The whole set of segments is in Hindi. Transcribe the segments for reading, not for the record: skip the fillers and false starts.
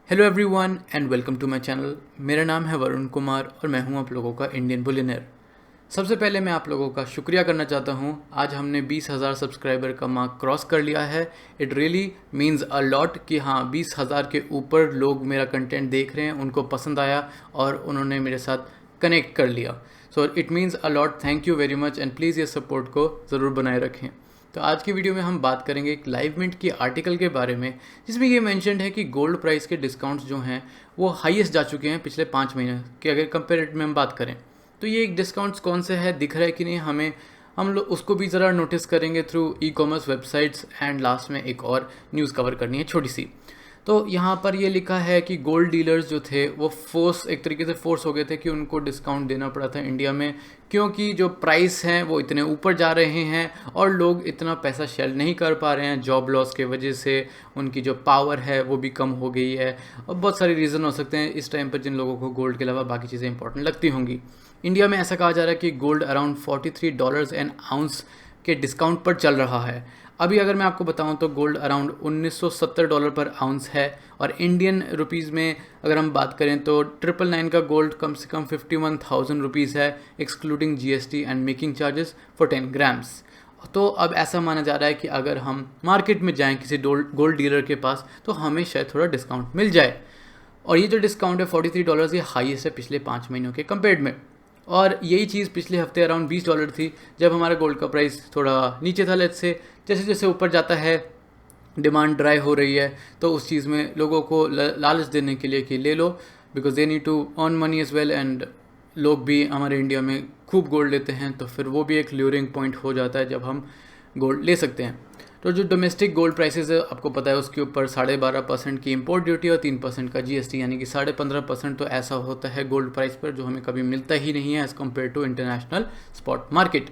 Hello everyone and welcome to my channel. मेरा नाम है वरुण कुमार और मैं हूं आप लोगों का इंडियन बुलियनर। सबसे पहले मैं आप लोगों का शुक्रिया करना चाहता हूं। आज हमने 20,000 सब्सक्राइबर का मार्क क्रॉस कर लिया है। It really means a lot कि हाँ 20,000 के ऊपर लोग मेरा कंटेंट देख रहे हैं, उनको पसंद आया और उन्होंने मेरे साथ कनेक्ट कर लिया। So it means a lot. Thank you very much and please ये सपोर्ट को ज़रूर बनाए रखें। तो आज की वीडियो में हम बात करेंगे एक लाइव मिंट की आर्टिकल के बारे में, जिसमें ये मेंशन्ड है कि गोल्ड प्राइस के डिस्काउंट्स जो हैं वो हाईएस्ट जा चुके हैं पिछले 5 महीने के। अगर कंपेरेटिव में हम बात करें तो ये एक डिस्काउंट्स कौन से है, दिख रहा है कि नहीं हमें, हम लोग उसको भी ज़रा नोटिस करेंगे through e commerce websites. And last में एक और न्यूज़ कवर करनी है छोटी सी। तो यहाँ पर ये लिखा है कि गोल्ड डीलर्स जो थे वो एक तरीके से फोर्स हो गए थे कि उनको डिस्काउंट देना पड़ा था इंडिया में, क्योंकि जो प्राइस हैं वो इतने ऊपर जा रहे हैं और लोग इतना पैसा शेल नहीं कर पा रहे हैं। जॉब लॉस के वजह से उनकी जो पावर है वो भी कम हो गई है और बहुत सारे रीज़न हो सकते हैं इस टाइम पर जिन लोगों को गोल्ड के अलावा बाकी चीज़ें इंपॉर्टेंट लगती होंगी। इंडिया में ऐसा कहा जा रहा है कि गोल्ड अराउंड $43 एन आउंस के डिस्काउंट पर चल रहा है। अभी अगर मैं आपको बताऊं तो गोल्ड अराउंड $1970 पर आउंस है और इंडियन रुपीज़ में अगर हम बात करें तो 999 का गोल्ड कम से कम 51,000 रुपीज़ है, excluding GST and making charges for 10 grams. तो अब ऐसा माना जा रहा है कि अगर हम मार्केट में जाएं किसी गोल्ड डीलर के पास तो हमें शायद थोड़ा डिस्काउंट मिल जाए। और ये जो डिस्काउंट है $43 ये हाईएस्ट है पिछले 5 महीनों के कंपेयर्ड में। और यही चीज़ पिछले हफ्ते अराउंड $20 थी जब हमारा गोल्ड का प्राइस थोड़ा नीचे था। लेट्स से जैसे जैसे ऊपर जाता है डिमांड ड्राई हो रही है तो उस चीज़ में लोगों को लालच देने के लिए कि ले लो, because they need to earn money as well. And लोग भी हमारे इंडिया में खूब गोल्ड लेते हैं तो फिर वो भी एक ल्यूरिंग पॉइंट हो जाता है जब हम गोल्ड ले सकते हैं। तो जो डोमेस्टिक गोल्ड प्राइसेस है आपको पता है उसके ऊपर 12.5% की इंपोर्ट ड्यूटी और 3% का जीएसटी, यानी कि 15.5% तो ऐसा होता है गोल्ड प्राइस पर जो हमें कभी मिलता ही नहीं है as compare to international spot market.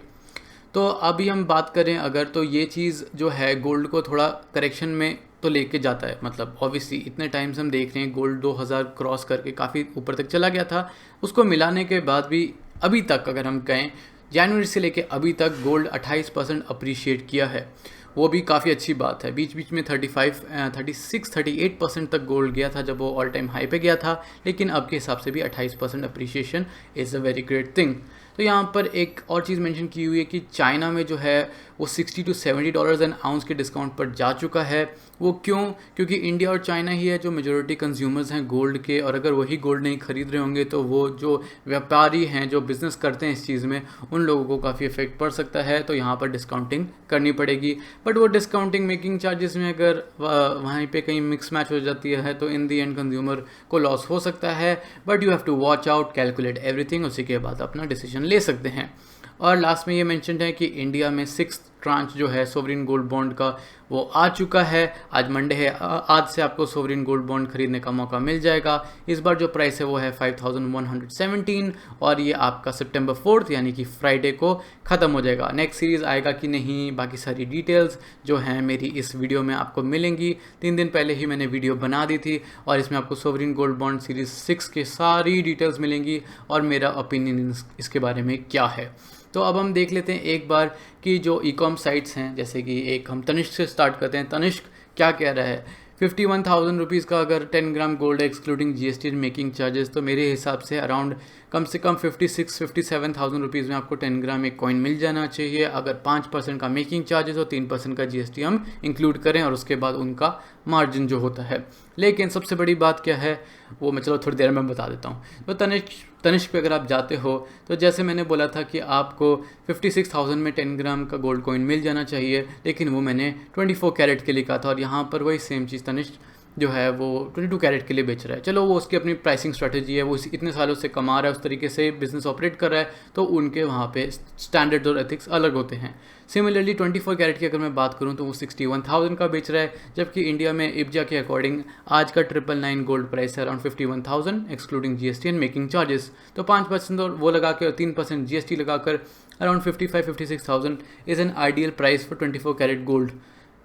तो अभी हम बात करें अगर, तो ये चीज़ जो है गोल्ड को थोड़ा करेक्शन में तो लेके जाता है। मतलब ऑब्वियसली इतने टाइम से हम देख रहे हैं गोल्ड 2000 क्रॉस करके काफ़ी ऊपर तक चला गया था, उसको मिलाने के बाद भी अभी तक अगर हम कहें जनवरी से लेके अभी तक गोल्ड 28% अप्रिशिएट किया है, वो भी काफ़ी अच्छी बात है। बीच बीच में 36-38% तक गोल्ड गया था जब वो ऑल टाइम हाई पे गया था, लेकिन अब के हिसाब से भी 28% appreciation is a very great thing. तो यहाँ पर एक और चीज़ मेंशन की हुई है कि चाइना में जो है वो $60-70 एन आउंस के डिस्काउंट पर जा चुका है। वो क्यों? क्योंकि इंडिया और चाइना ही है जो मेजॉरिटी कंज्यूमर्स हैं गोल्ड के, और अगर वही गोल्ड नहीं खरीद रहे होंगे तो वो जो व्यापारी हैं जो बिज़नेस करते हैं इस चीज़ में, उन लोगों को काफ़ी इफेक्ट पड़ सकता है। तो यहाँ पर डिस्काउंटिंग करनी पड़ेगी। बट वो डिस्काउंटिंग मेकिंग चार्जेस में अगर वहीं पे कहीं मिक्स मैच हो जाती है तो इन दी एंड कंज्यूमर को लॉस हो सकता है। But you have to watch out, calculate everything, उसी के बाद अपना डिसीजन ले सकते हैं। और लास्ट में ये मेंशन है कि इंडिया में 6th ट्रांच जो है सोवरिन गोल्ड बॉन्ड का वो आ चुका है। आज मंडे है, आज से आपको सोवरिन गोल्ड बॉन्ड खरीदने का मौका मिल जाएगा। इस बार जो प्राइस है वो है 5117 और ये आपका सितंबर 4 यानी कि फ्राइडे को ख़त्म हो जाएगा। नेक्स्ट सीरीज़ आएगा कि नहीं, बाकी सारी डिटेल्स जो हैं मेरी इस वीडियो में आपको मिलेंगी। 3 दिन पहले ही मैंने वीडियो बना दी थी और इसमें आपको सोवरिन गोल्ड बॉन्ड सीरीज़ 6 के सारी डिटेल्स मिलेंगी और मेरा ओपिनियन इसके बारे में क्या है। तो अब हम देख लेते हैं एक बार कि जो ई कॉम साइट्स हैं, जैसे कि एक हम तनिष्क से स्टार्ट करते हैं। तनिष्क क्या कह रहा है? 51,000 रुपीज़ का अगर 10 ग्राम गोल्ड है excluding GST and making charges, तो मेरे हिसाब से अराउंड कम से कम 56-57,000 रुपीज़ में आपको 10 ग्राम एक कॉइन मिल जाना चाहिए, अगर 5% का मेकिंग चार्जेस और 3% का जीएसटी हम इंक्लूड करें और उसके बाद उनका मार्जिन जो होता है। लेकिन सबसे बड़ी बात क्या है वो मैं चलो थोड़ी देर में बता देता हूँ। तो तनिष्क पे अगर आप जाते हो तो जैसे मैंने बोला था कि आपको 56,000 में 10 ग्राम का गोल्ड कॉइन मिल जाना चाहिए, लेकिन वो मैंने 24 कैरेट के लिए कहा था और यहाँ पर वही सेम चीज़ तनिष्क जो है वो 22 कैरेट के लिए बेच रहा है। चलो वो उसकी अपनी प्राइसिंग स्ट्रेटजी है, वो इतने सालों से कमा रहा है, उस तरीके से बिजनेस ऑपरेट कर रहा है, तो उनके वहाँ पे स्टैंडर्ड्स और एथिक्स अलग होते हैं। सिमिलरली 24 कैरेट की अगर मैं बात करूँ तो वो 61,000 का बेच रहा है, जबकि इंडिया में इब्जा के अकॉर्डिंग आज का 999 गोल्ड प्राइस है around 51,000 excluding GST and making charges. तो 5% और वो लगा के और 3% जीएसटी लगाकर around 55-56,000 is an ideal price for 24 carat gold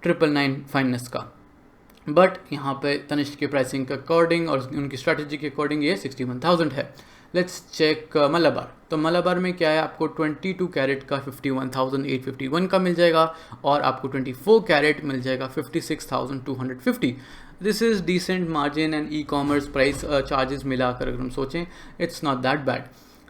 999 finance का। बट यहाँ पे तनिष्क के प्राइसिंग के अकॉर्डिंग और उनकी स्ट्रैटेजी के अकॉर्डिंग ये 61,000 है। Let's check Malabar. तो मलाबार में क्या है, आपको 22 कैरेट का 51,851 का मिल जाएगा और आपको 24 कैरेट मिल जाएगा 56,250। This is decent margin and e-commerce price charges मिलाकर अगर हम सोचें, it's not that bad.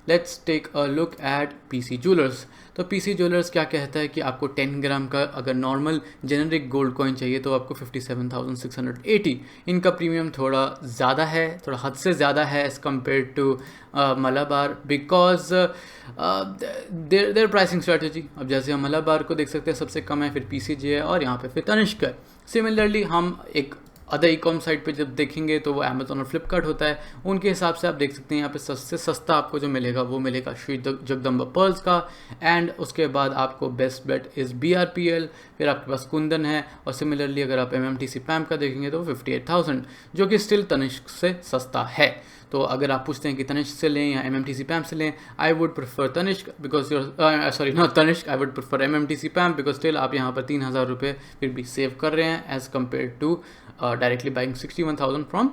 Let's take a look at PC jewellers. तो पीसी ज्वेलर्स क्या कहता है कि आपको 10 ग्राम का अगर नॉर्मल जेनरिक गोल्ड कॉइन चाहिए तो आपको 57,680। इनका प्रीमियम थोड़ा ज़्यादा है, थोड़ा हद से ज़्यादा है as compare to Malabar, because their pricing strategy. अब जैसे हम मलाबार को देख सकते हैं सबसे कम है, फिर पीसीजी है और यहाँ पे फिर तनिष्क है। सिमिलरली हम एक अदर ई कॉम साइट पे जब देखेंगे तो वो अमेजोन और फ्लिपकार्ट होता है, उनके हिसाब से आप देख सकते हैं यहाँ पे सबसे सस्ता आपको जो मिलेगा वो मिलेगा श्री जगदम्बा पर्ल्स का, एंड उसके बाद आपको बेस्ट बेट इज़ BRPL, फिर आपके पास कुंदन है, और सिमिलरली अगर आप MMTC पैम का देखेंगे तो 58,000, जो कि स्टिल तनिष्क से सस्ता है। तो अगर आप पूछते हैं कि तनिष्क से लें या MMTC पैम से लें, I would prefer Tanishq because sorry not Tanishq, I would prefer MMTC PAMP because still आप यहाँ पर 3,000 रुपये फिर भी सेव कर रहे हैं as compare to directly buying 61,000 from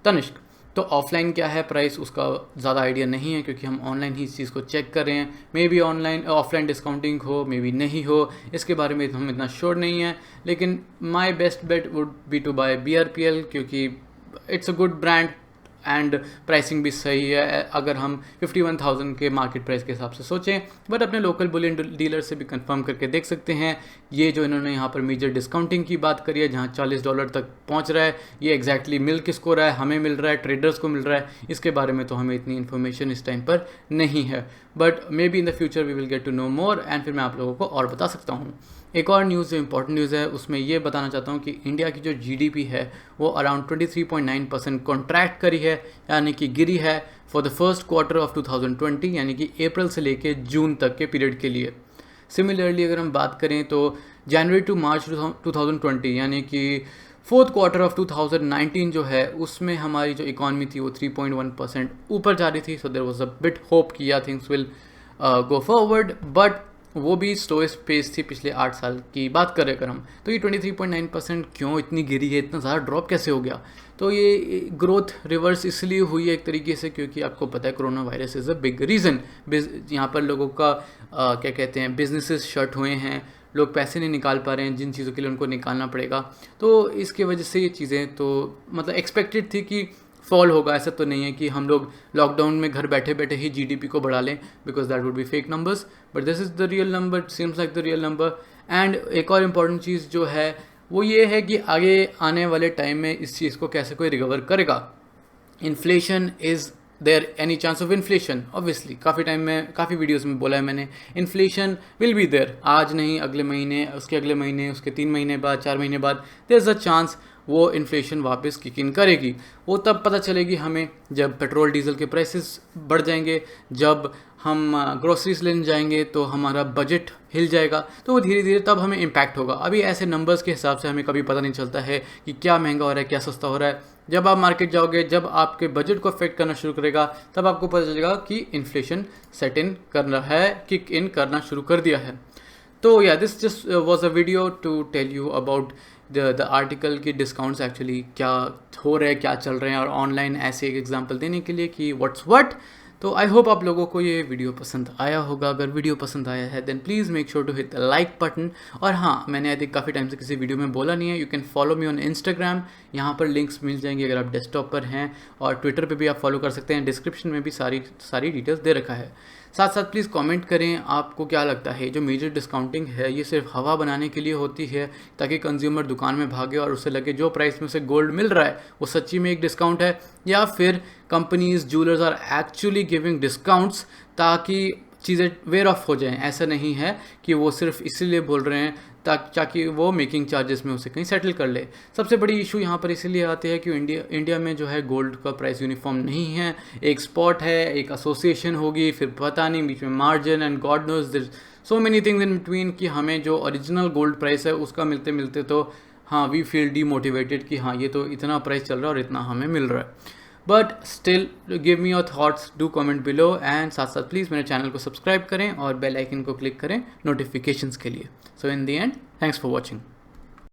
Tanishq. तो ऑफलाइन क्या है प्राइस उसका ज़्यादा आइडिया नहीं है, क्योंकि हम ऑनलाइन ही इस चीज़ को चेक कर रहे हैं। मे बी ऑफलाइन डिस्काउंटिंग हो, मे बी नहीं हो, इसके बारे में हम इतना श्योर नहीं है, लेकिन my best bet would be to buy BRPL, क्योंकि it's a good brand and pricing भी सही है अगर हम 51,000 के मार्केट प्राइस के हिसाब से सोचें। बट अपने लोकल बुलियन डीलर से भी कंफर्म करके देख सकते हैं। ये जो इन्होंने यहाँ पर मेजर डिस्काउंटिंग की बात करी है, जहाँ $40 तक पहुँच रहा है, ये एग्जैक्टली मिल किसको रहा है, हमें मिल रहा है, ट्रेडर्स को मिल रहा है, इसके बारे में तो हमें इतनी इन्फॉर्मेशन इस टाइम पर नहीं है। But maybe in the future we will get to know more, and फिर मैं आप लोगों को और बता सकता हूँ। एक और न्यूज़ जो इंपॉर्टेंट न्यूज़ है उसमें ये बताना चाहता हूँ कि इंडिया की जो GDP है वो अराउंड 23.9% कॉन्ट्रैक्ट करी है, यानी कि गिरी है for the first quarter of 2020, यानी कि अप्रैल से लेके जून तक के पीरियड के लिए। सिमिलरली अगर हम बात करें तो जनवरी टू मार्च 2020 यानी कि फोर्थ क्वार्टर ऑफ 2019 जो है उसमें हमारी जो इकॉनमी थी वो 3.1% ऊपर जा रही थी। So there was a bit hope कि yeah things will go forward, but वो भी स्लोएस्ट पेस थी पिछले 8 साल की बात करें अगर हम। तो ये 23.9% क्यों इतनी गिरी है, इतना ज़्यादा ड्रॉप कैसे हो गया? तो ये ग्रोथ रिवर्स इसलिए हुई है एक तरीके से क्योंकि आपको पता है corona virus is a big reason. यहाँ पर लोगों का क्या कहते हैं बिजनेसेस शट हुए हैं, लोग पैसे नहीं निकाल पा रहे हैं जिन चीज़ों के लिए उनको निकालना पड़ेगा। तो इसके वजह से ये चीज़ें तो मतलब एक्सपेक्टेड थी कि फॉल होगा। ऐसा तो नहीं है कि हम लोग लॉकडाउन में घर बैठे बैठे ही GDP को बढ़ा लें, because that would be fake numbers, but this is the real number, seems like the real number. And एक और इम्पॉर्टेंट चीज़ जो है वो ये है कि आगे आने वाले टाइम में इस चीज़ को कैसे कोई रिकवर करेगा। Inflation is there any chance of inflation? Obviously काफ़ी टाइम में काफ़ी वीडियोस में बोला है मैंने, इन्फ्लेशन विल बी देयर, आज नहीं अगले महीने, उसके अगले महीने, उसके 3 महीने बाद, 4 महीने बाद देयर इज़ अ चांस वो इन्फ्लेशन वापस किक इन करेगी। वो तब पता चलेगी हमें जब पेट्रोल डीजल के प्राइसेस बढ़ जाएंगे, जब हम ग्रोसरीज लेने जाएंगे तो हमारा बजट हिल जाएगा, तो वो धीरे धीरे तब हमें इम्पैक्ट होगा। अभी ऐसे नंबर्स के हिसाब से हमें कभी पता नहीं चलता है कि क्या महंगा हो रहा है, क्या सस्ता हो रहा है। जब आप मार्केट जाओगे, जब आपके बजट को अफेक्ट करना शुरू करेगा, तब आपको पता चलेगा कि इन्फ्लेशन सेट इन करना है, किक इन करना शुरू कर दिया है। तो yeah this just was a video to tell you about the article की डिस्काउंट्स एक्चुअली क्या हो रहे हैं, क्या चल रहे हैं, और ऑनलाइन ऐसे एक एग्जांपल देने के लिए कि व्हाट्स व्हाट। तो आई होप आप लोगों को ये वीडियो पसंद आया होगा। अगर वीडियो पसंद आया है then please make sure to hit the like button. और हाँ, मैंने आई थिंक काफ़ी टाइम से किसी वीडियो में बोला नहीं है, you can follow me on Instagram, यहाँ पर लिंक्स मिल जाएंगे अगर आप डेस्कटॉप पर हैं, और ट्विटर पे भी आप फॉलो कर सकते हैं, डिस्क्रिप्शन में भी सारी डिटेल्स दे रखा है। साथ साथ प्लीज़ कमेंट करें आपको क्या लगता है जो मेजर डिस्काउंटिंग है ये सिर्फ हवा बनाने के लिए होती है ताकि कंज्यूमर दुकान में भागे और उससे लगे जो प्राइस में उसे गोल्ड मिल रहा है वो सच्ची में एक डिस्काउंट है, या फिर companies jewellers are actually giving discounts ताकि चीज़ें वेयर ऑफ हो जाएं। ऐसा नहीं है कि वो सिर्फ इसीलिए बोल रहे हैं ताकि वो मेकिंग चार्जेस में उसे कहीं सेटल कर ले। सबसे बड़ी इशू यहाँ पर इसीलिए आती है कि इंडिया में जो है गोल्ड का प्राइस यूनिफॉर्म नहीं है, एक स्पॉट है, एक एसोसिएशन होगी, फिर पता नहीं बीच में margin and god knows there so many things in between कि हमें जो ओरिजिनल गोल्ड प्राइस है उसका मिलते मिलते तो हाँ वी फील डीमोटिवेटेड कि हाँ ये तो इतना प्राइस चल रहा है और इतना हमें मिल रहा है। But still give me your thoughts, do comment below, and साथ साथ प्लीज़ मेरे चैनल को सब्सक्राइब करें और बेल आइकन को क्लिक करें नोटिफिकेशंस के लिए। So in the end, thanks for watching.